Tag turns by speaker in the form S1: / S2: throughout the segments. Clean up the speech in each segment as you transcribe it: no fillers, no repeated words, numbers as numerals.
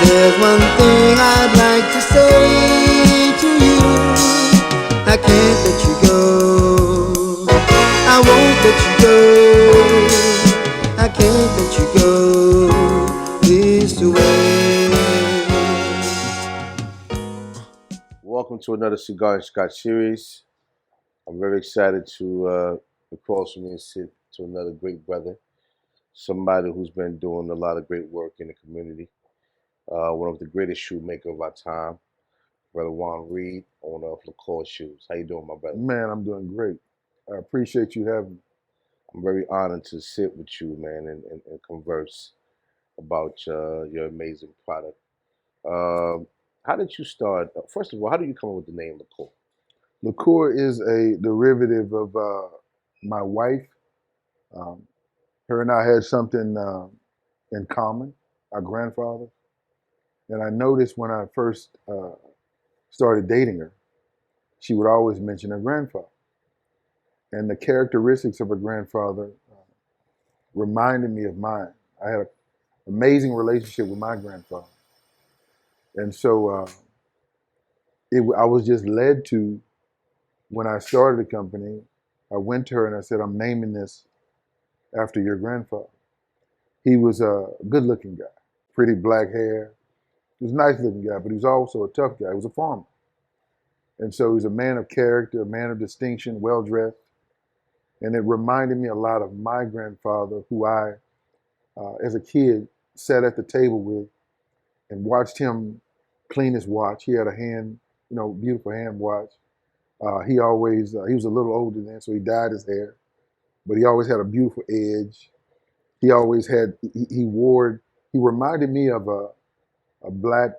S1: There's one thing I'd like to say to you. I can't let you go. I won't let you go. I can't let you go this way.
S2: Welcome to another Cigar Scotch series. I'm very excited to across from me and sit to another great brother, somebody who's been doing a lot of great work in the community. One of the greatest shoemaker of our time, Brother Juan Reed, owner of Lecoure shoes. How you doing, my brother?
S3: Man, I'm doing great. I appreciate you having me.
S2: I'm very honored to sit with you, man, and converse about your amazing product. Um, how did you start? First of all, how did you come up with the name Lecoure?
S3: Lecoure is a derivative of my wife. Um, her and I had something in common, our grandfather. And I noticed when I first started dating her, she would always mention her grandfather. And the characteristics of her grandfather reminded me of mine. I had an amazing relationship with my grandfather. And so I was just led to, when I started the company, I went to her and I said, I'm naming this after your grandfather. He was a good looking guy, pretty black hair. He was a nice looking guy, but he was also a tough guy. He was a farmer. And so he was a man of character, a man of distinction, well dressed. And it reminded me a lot of my grandfather, who I, as a kid, sat at the table with and watched him clean his watch. He had a beautiful hand watch. He was a little older then, so he dyed his hair, but he always had a beautiful edge. He always had, he reminded me of a black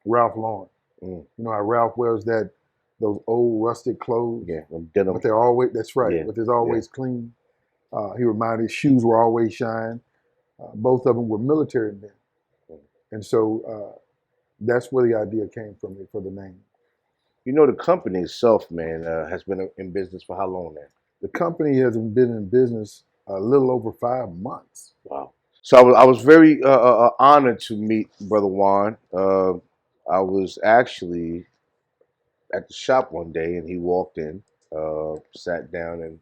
S3: Ralph Lauren.
S2: Mm.
S3: You know how Ralph wears those old rustic clothes?
S2: Yeah, denim.
S3: But they're always, that's right,
S2: Yeah,
S3: but they're always clean. He reminded, his shoes were always shine. Both of them were military men. And so that's where the idea came from me for the name.
S2: You know, the company itself, man, has been in business for how long now?
S3: The company has been in business a little over 5 months.
S2: Wow. So I was very honored to meet Brother Juan. I was actually at the shop one day, and he walked in, sat down,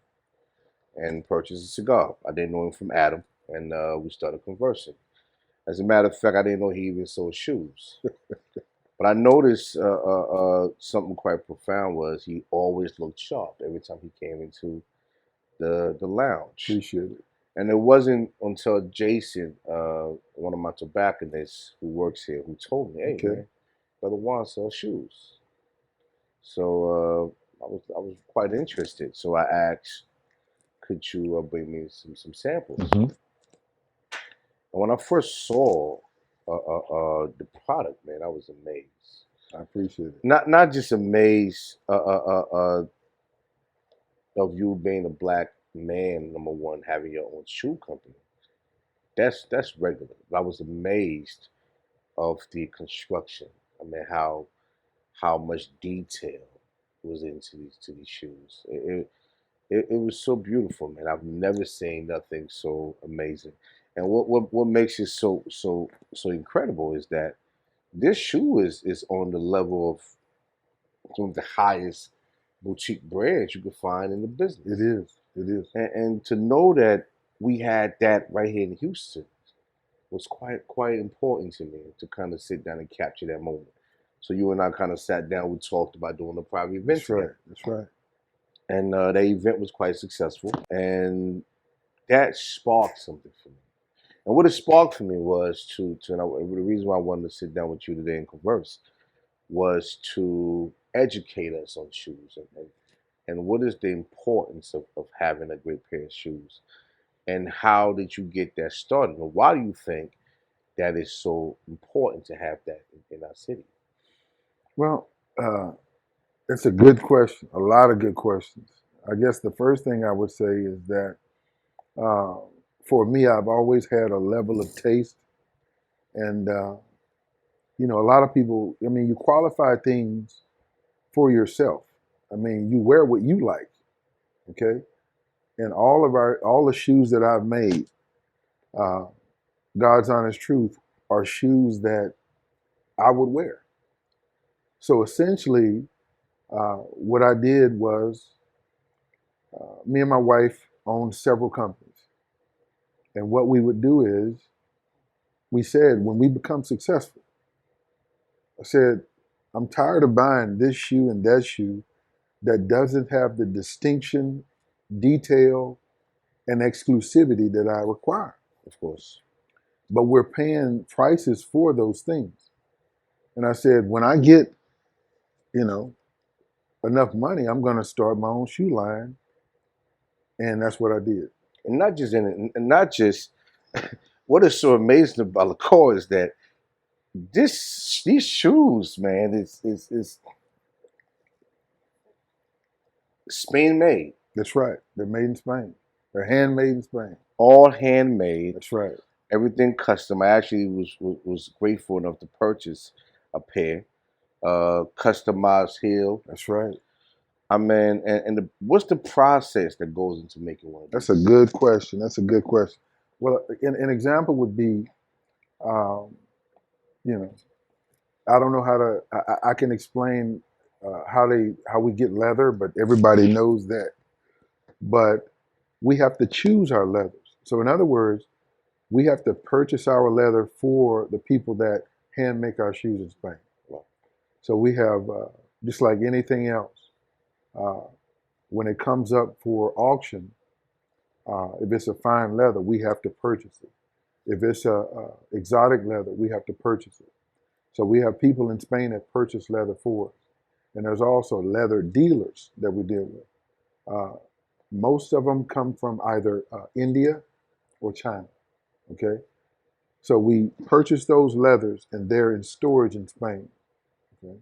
S2: and purchased a cigar. I didn't know him from Adam, and we started conversing. As a matter of fact, I didn't know he even sold shoes. But I noticed something quite profound was he always looked sharp every time he came into the lounge.
S3: Appreciate it.
S2: And it wasn't until Jason, one of my tobacconists who works here, who told me, "Hey,
S3: Okay.
S2: man, Brother Juan sells shoes." So I was quite interested. So I asked, "Could you bring me some samples?"
S3: Mhm.
S2: And when I first saw the product, man, I was amazed.
S3: I appreciate it.
S2: Not just amazed of you being a black man, number one, having your own shoe company. That's regular. I was amazed of the construction. I mean, how much detail was into these shoes. It was so beautiful, man. I've never seen nothing so amazing. And what makes it so incredible is that this shoe is on the level of some of the highest boutique brands you could find in the business.
S3: It is. It is.
S2: And to know that we had that right here in Houston was quite important to me to kind of sit down and capture that moment. So you and I kind of sat down. We talked about doing a private event
S3: That's
S2: together.
S3: right. That's right.
S2: And that event was quite successful, and that sparked something for me. And what it sparked for me was and the reason why I wanted to sit down with you today and converse was to educate us on shoes and what is the importance of having a great pair of shoes, and how did you get that started, and why do you think that is so important to have that in our city?
S3: Well, that's a good question. A lot of good questions. I guess the first thing I would say is that uh, for me, I've always had a level of taste. And, a lot of people, you qualify things for yourself. You wear what you like, okay? And all the shoes that I've made, uh, God's honest truth, are shoes that I would wear. So essentially, what I did was me and my wife owned several companies. And what we would do is we said, when we become successful, I said, I'm tired of buying this shoe and that shoe that doesn't have the distinction, detail, and exclusivity that I require.
S2: Of course.
S3: But we're paying prices for those things. And I said, when I get, you know, enough money, I'm going to start my own shoe line. And that's what I did.
S2: And not just what is so amazing about Lecoure is that these shoes, man, is Spain made.
S3: That's right. They're made in Spain. They're handmade in Spain.
S2: All handmade.
S3: That's right.
S2: Everything custom. I actually was grateful enough to purchase a pair, customized heel.
S3: That's right.
S2: I mean, what's the process that goes into making one of these?
S3: That's a good question. That's a good question. Well, an example would be, you know, I don't know how to. I can explain how we get leather, but everybody knows that. But we have to choose our leathers. So in other words, we have to purchase our leather for the people that hand make our shoes in Spain. So we have just like anything else. When it comes up for auction, if it's a fine leather, we have to purchase it. If it's a exotic leather, we have to purchase it. So we have people in Spain that purchase leather for us. And there's also leather dealers that we deal with. Most of them come from either India or China, okay? So we purchase those leathers and they're in storage in Spain, okay?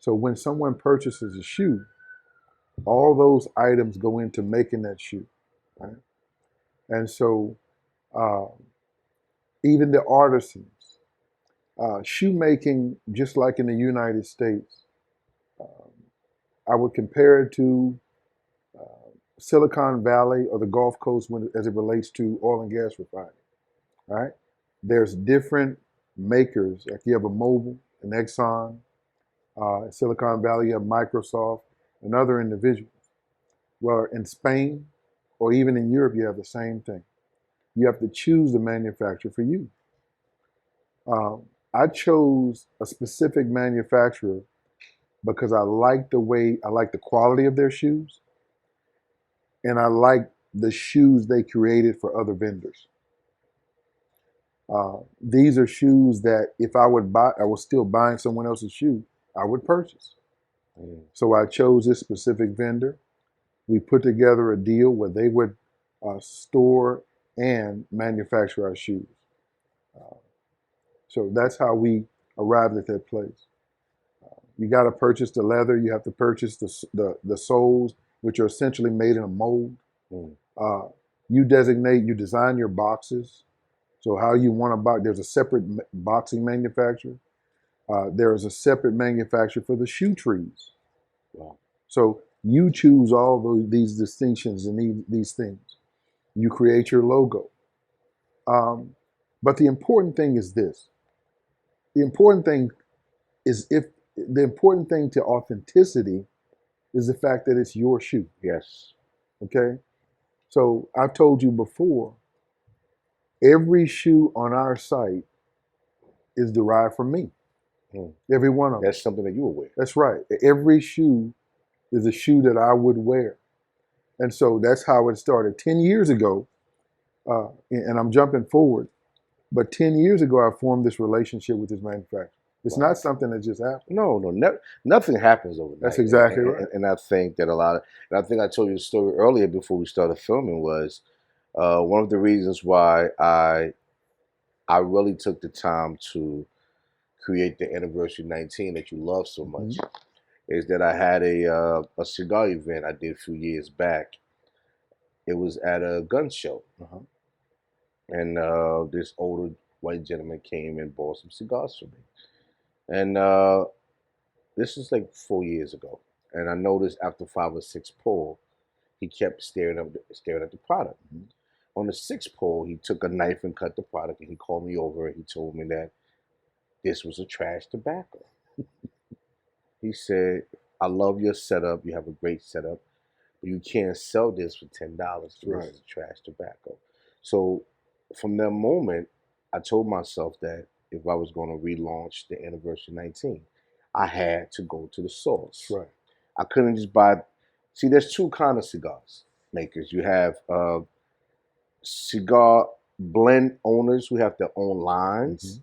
S3: So when someone purchases a shoe, all those items go into making that shoe, right? And so even the artisans, shoemaking, just like in the United States, I would compare it to Silicon Valley or the Gulf Coast as it relates to oil and gas refining, right? There's different makers, like you have a Mobil, an Exxon, Silicon Valley, you have Microsoft, and other individuals. Well, in Spain or even in Europe, you have the same thing. You have to choose the manufacturer for you. I chose a specific manufacturer because I like the quality of their shoes, and I like the shoes they created for other vendors. These are shoes that if I would buy, I was still buying someone else's shoe, I would purchase. So I chose this specific vendor. We put together a deal where they would store and manufacture our shoes. So that's how we arrived at that place. You got to purchase the leather. You have to purchase the soles, which are essentially made in a mold. You design your boxes. So how you want to box, there's a separate boxing manufacturer. There is a separate manufacturer for the shoe trees. Wow. So you choose all these distinctions and these things. You create your logo. But the important thing is this. The important thing to authenticity is the fact that it's your shoe.
S2: Yes.
S3: Okay? So I've told you before, every shoe on our site is derived from me. Every one of them.
S2: That's something that you will wear.
S3: That's right. Every shoe is a shoe that I would wear. And so that's how it started. 10 years ago, and I'm jumping forward, but 10 years ago, I formed this relationship with this manufacturer. It's not something that just happened.
S2: No, nothing happens overnight.
S3: That's exactly right.
S2: And I think that and I think I told you the story earlier before we started filming was one of the reasons why I really took the time to create the Anniversary 19 that you love so much is that I had a cigar event I did a few years back. It was at a gun show. And this older white gentleman came and bought some cigars for me. And this was like 4 years ago. And I noticed after 5 or 6 pull, he kept staring at the product. On the sixth pull, he took a knife and cut the product, and he called me over and he told me that this was a trash tobacco. He said, "I love your setup. You have a great setup, but you can't sell this for $10. This
S3: Right.
S2: is trash tobacco." So from that moment, I told myself that if I was going to relaunch the Anniversary 19, I had to go to the source.
S3: That's right.
S2: I couldn't just buy. See, there's two kind of cigars makers. You have cigar blend owners who have their own lines,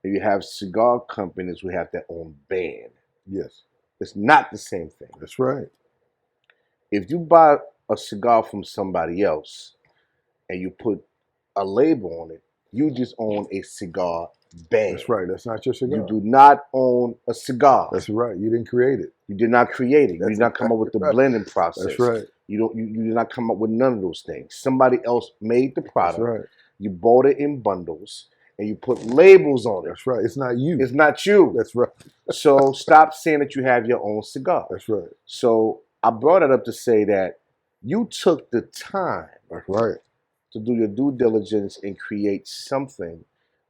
S2: and you have cigar companies who have their own band.
S3: Yes.
S2: It's not the same thing.
S3: That's right.
S2: If you buy a cigar from somebody else and you put a label on it, you just own a cigar band.
S3: That's right. That's not your cigar.
S2: You do not own a cigar.
S3: That's right. You didn't create it.
S2: You did not create it. You
S3: That's
S2: did not come up with the
S3: right.
S2: blending process.
S3: That's right.
S2: You did not come up with none of those things. Somebody else made the product.
S3: That's right.
S2: You bought it in bundles and you put labels on it.
S3: That's right. It's not you.
S2: It's not you.
S3: That's right.
S2: So stop saying that you have your own cigar.
S3: That's right.
S2: So I brought it up to say that you took the time.
S3: That's right.
S2: To do your due diligence and create something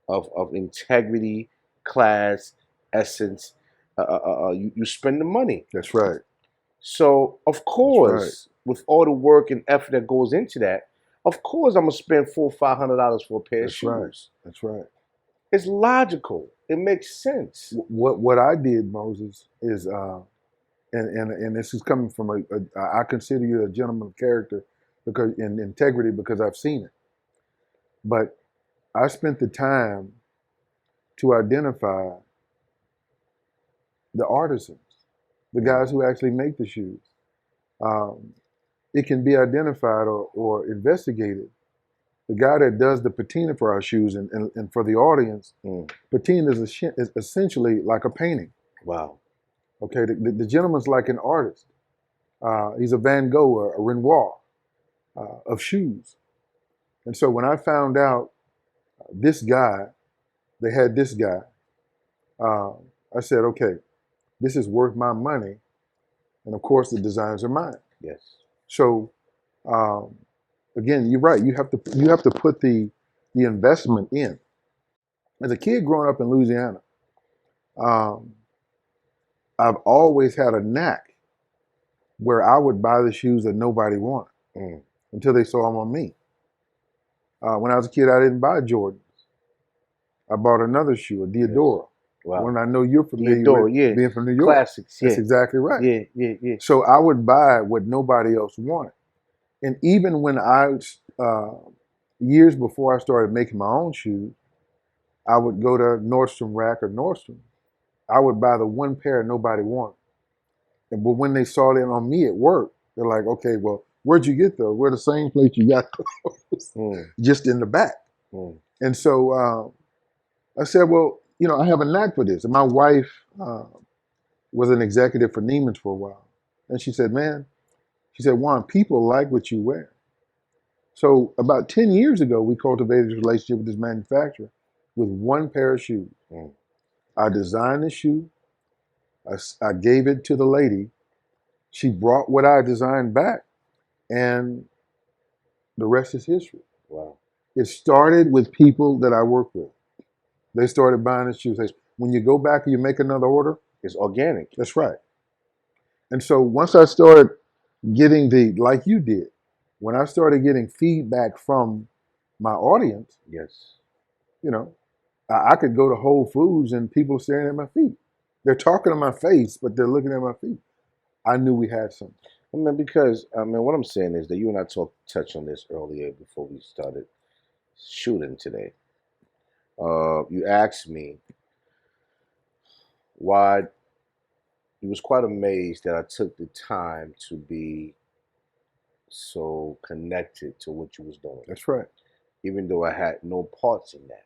S2: of integrity, class, essence. You spend the money.
S3: That's right.
S2: So, of course, with all the work and effort that goes into that, of course, I'm going to spend $400 or $500 for a pair of shoes.
S3: Right. That's right.
S2: It's logical. It makes sense.
S3: What I did, Moses, is, and this is coming from I consider you a gentleman of character because in integrity because I've seen it. But I spent the time to identify the artisans, the guys who actually make the shoes. It can be identified or investigated. The guy that does the patina for our shoes and for the audience, patina is essentially like a painting.
S2: Wow.
S3: Okay, the gentleman's like an artist. He's a Van Gogh or a Renoir of shoes. And so when I found out this guy, they had this guy, I said, okay, this is worth my money. And of course, the designs are mine.
S2: Yes.
S3: So, again, you're right. You have to put the investment in. As a kid growing up in Louisiana, I've always had a knack where I would buy the shoes that nobody wanted until they saw them on me. When I was a kid, I didn't buy Jordans. I bought another shoe, a Diodora. Yes. Wow. When I know you're familiar with being from New York.
S2: Classics,
S3: That's exactly right.
S2: Yeah.
S3: So I would buy what nobody else wanted. And even when years before I started making my own shoes, I would go to Nordstrom Rack or Nordstrom. I would buy the one pair nobody wanted. But when they saw it on me at work, they're like, okay, well, where'd you get those? We're the same place you got those, just in the back. And so I said, well, I have a knack for this. And my wife was an executive for Neiman's for a while. And she said, Juan, people like what you wear. So about 10 years ago, we cultivated a relationship with this manufacturer with one pair of shoes. I designed the shoe. I gave it to the lady. She brought what I designed back, and the rest is history.
S2: Wow.
S3: It started with people that I work with. They started buying the shoes. When you go back and you make another order,
S2: it's organic.
S3: That's right. And so once I started getting like you did, when I started getting feedback from my audience,
S2: yes,
S3: I could go to Whole Foods and people are staring at my feet. They're talking to my face, but they're looking at my feet. I knew we had something.
S2: Because what I'm saying is that you and I touched on this earlier before we started shooting today. You asked me why. You was quite amazed that I took the time to be so connected to what you was doing.
S3: That's right.
S2: Even though I had no parts in that.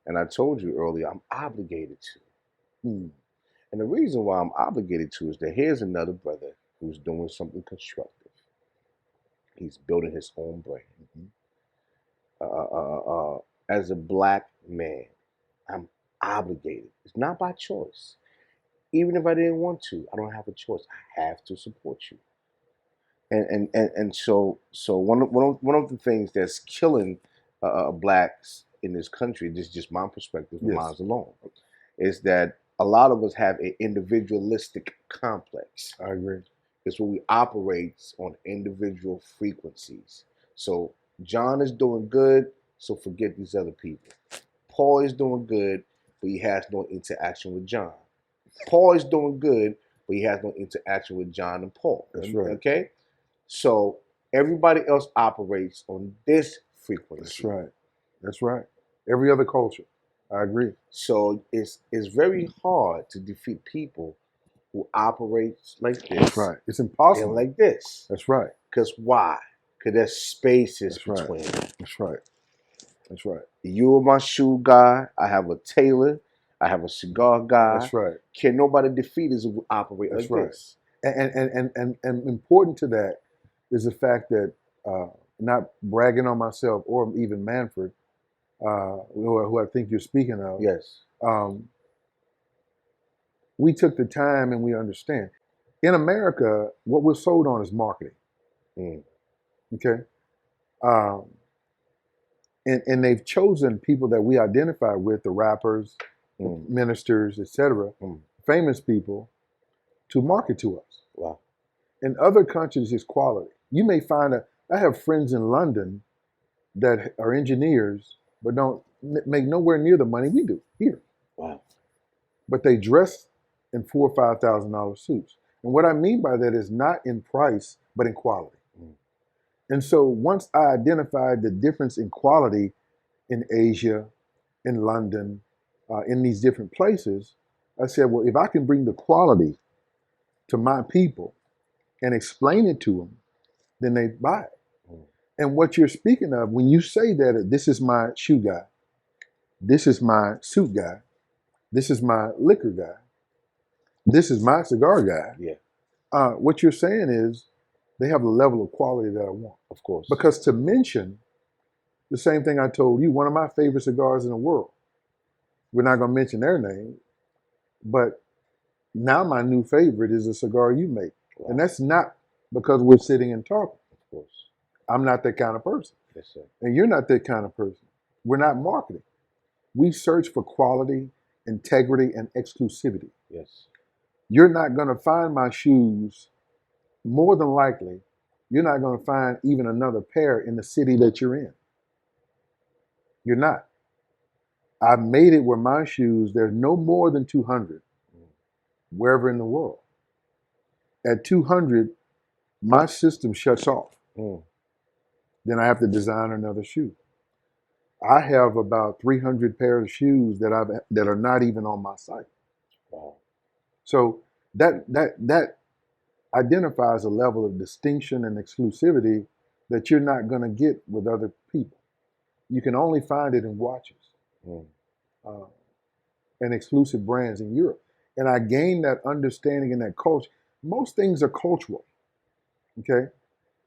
S2: And I told you earlier, I'm obligated to. And the reason why I'm obligated to is that here's another brother who's doing something constructive. He's building his own brand. As a black man, I'm obligated. It's not by choice. Even if I didn't want to, I don't have a choice. I have to support you. And so one of the things that's killing blacks in this country, this is just my perspective,
S3: Yes.
S2: mine's alone, is that a lot of us have an individualistic complex.
S3: I agree.
S2: It's where we operate on individual frequencies. So John is doing good, so forget these other people. Paul is doing good, but he has no interaction with John. Paul is doing good, but he has no interaction with John and Paul.
S3: That's right.
S2: Okay? So everybody else operates on this frequency.
S3: That's right. That's right. Every other culture. I agree.
S2: So it's very hard to defeat people who operate like this.
S3: That's right. It's impossible.
S2: And like this.
S3: That's right.
S2: Because why? Because there's spaces
S3: That's right.
S2: between.
S3: That's right. That's right.
S2: You are my shoe guy. I have a tailor. I have a cigar guy.
S3: That's right.
S2: Can nobody defeat us if we operate
S3: That's
S2: like
S3: right.
S2: this?
S3: And important to that is the fact that not bragging on myself or even Manfred, who I think you're speaking of.
S2: Yes.
S3: We took the time and we understand. In America, what we're sold on is marketing.
S2: Mm.
S3: Okay? And they've chosen people that we identify with, the rappers, ministers, etc., famous people, to market to us.
S2: Wow.
S3: In other countries, it's quality. You may find I have friends in London that are engineers, but don't make nowhere near the money we do here.
S2: Wow.
S3: But they dress in $4,000 or $5,000 suits. And what I mean by that is not in price, but in quality. And so once I identified the difference in quality in Asia, in London, in these different places, I said, well, if I can bring the quality to my people and explain it to them, then they buy it. And what you're speaking of, when you say that this is my shoe guy, this is my suit guy, this is my liquor guy, this is my cigar guy,
S2: yeah.
S3: What you're saying is they have a level of quality that I want.
S2: Of course.
S3: Because to mention the same thing I told you, one of my favorite cigars in the world, we're not going to mention their name, but now my new favorite is a cigar you make. Wow. And that's not because we're sitting and talking.
S2: Of course.
S3: I'm not that kind of person.
S2: Yes, sir.
S3: And you're not that kind of person. We're not marketing. We search for quality, integrity, and exclusivity.
S2: Yes.
S3: You're not going to find my shoes, more than likely, you're not going to find even another pair in the city that you're in. You're not. I made it where my shoes, there's no more than 200 wherever in the world. At 200, my system shuts off. Then I have to design another shoe. I have about 300 pairs of shoes that are not even on my site.
S2: Wow.
S3: So that identifies a level of distinction and exclusivity that you're not going to get with other people. You can only find it in watches and exclusive brands in Europe. And I gained that understanding and that culture. Most things are cultural, okay?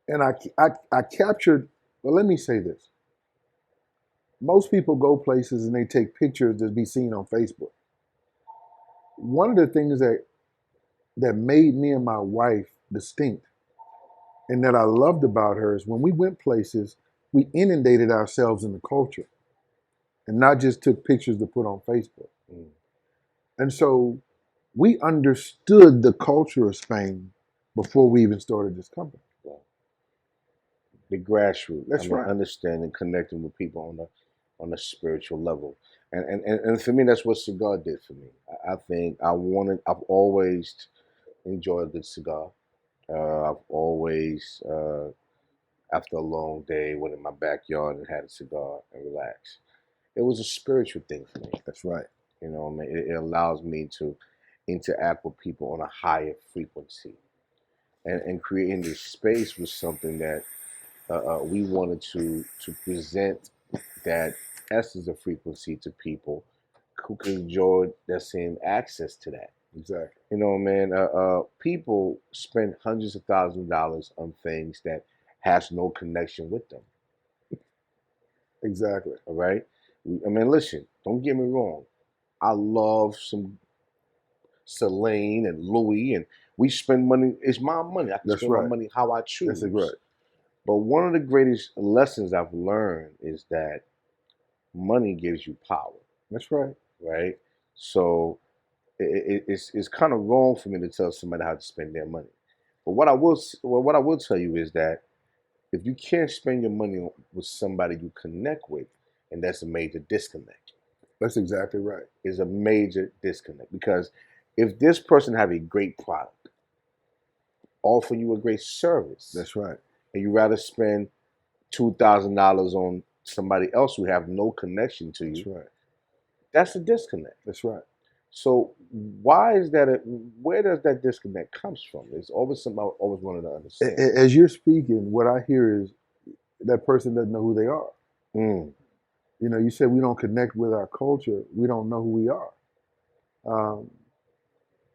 S3: And I captured, well, let me say this. Most people go places and they take pictures to be seen on Facebook. One of the things that made me and my wife distinct and that I loved about her is when we went places, we inundated ourselves in the culture and not just took pictures to put on Facebook. And so we understood the culture of Spain before we even started this company.
S2: Wow. The grassroots.
S3: That's right.
S2: Understanding, connecting with people on a spiritual level. And for me, that's what cigar did for me. I think I've always enjoyed a good cigar. I've always, after a long day, went in my backyard and had a cigar and relaxed. It was a spiritual thing for me.
S3: That's right.
S2: You know, I mean, it allows me to interact with people on a higher frequency. And creating this space was something that we wanted to present that essence of frequency to people who can enjoy that same access to that.
S3: Exactly.
S2: You know, man, people spend hundreds of thousands of dollars on things that has no connection with them.
S3: Exactly.
S2: All right? I mean, listen, don't get me wrong. I love some Celine and Louis and We spend money. It's my money. I can
S3: That's
S2: spend my
S3: right.
S2: money how I choose.
S3: That's right.
S2: But one of the greatest lessons I've learned is that money gives you power,
S3: That's right.
S2: right? So it's kind of wrong for me to tell somebody how to spend their money. But what I will tell you is that if you can't spend your money with somebody you connect with, and that's a major disconnect.
S3: That's exactly right.
S2: Is a major disconnect because if this person have a great product, offer you a great service,
S3: That's right.
S2: and you rather spend $2,000 on somebody else who have no connection to you,
S3: That's right.
S2: that's a disconnect.
S3: That's right.
S2: So why is that? Where does that disconnect comes from? It's always something I always wanted to understand.
S3: As you're speaking, what I hear is that person doesn't know who they are.
S2: Mm.
S3: You know, you said we don't connect with our culture. We don't know who we are.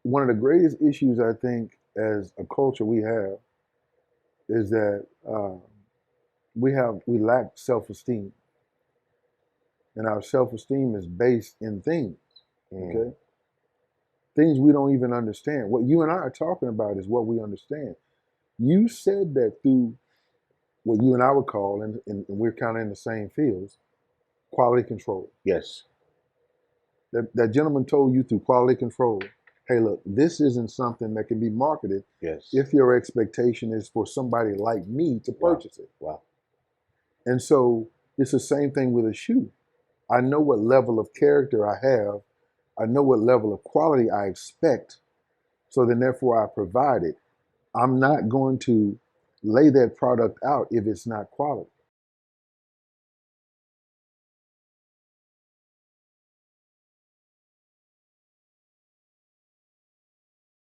S3: One of the greatest issues I think as a culture we have is that we lack self-esteem, and our self-esteem is based in things. Okay, things we don't even understand. What you and I are talking about is what we understand. You said that through what you and I would call, and we're kind of in the same fields, quality control.
S2: Yes.
S3: That gentleman told you through quality control, hey, look, this isn't something that can be marketed
S2: Yes.
S3: if your expectation is for somebody like me to purchase it.
S2: Wow.
S3: And so it's the same thing with a shoe. I know what level of character I have. I know what level of quality I expect. So then therefore I provide it. I'm not going to lay that product out if it's not quality.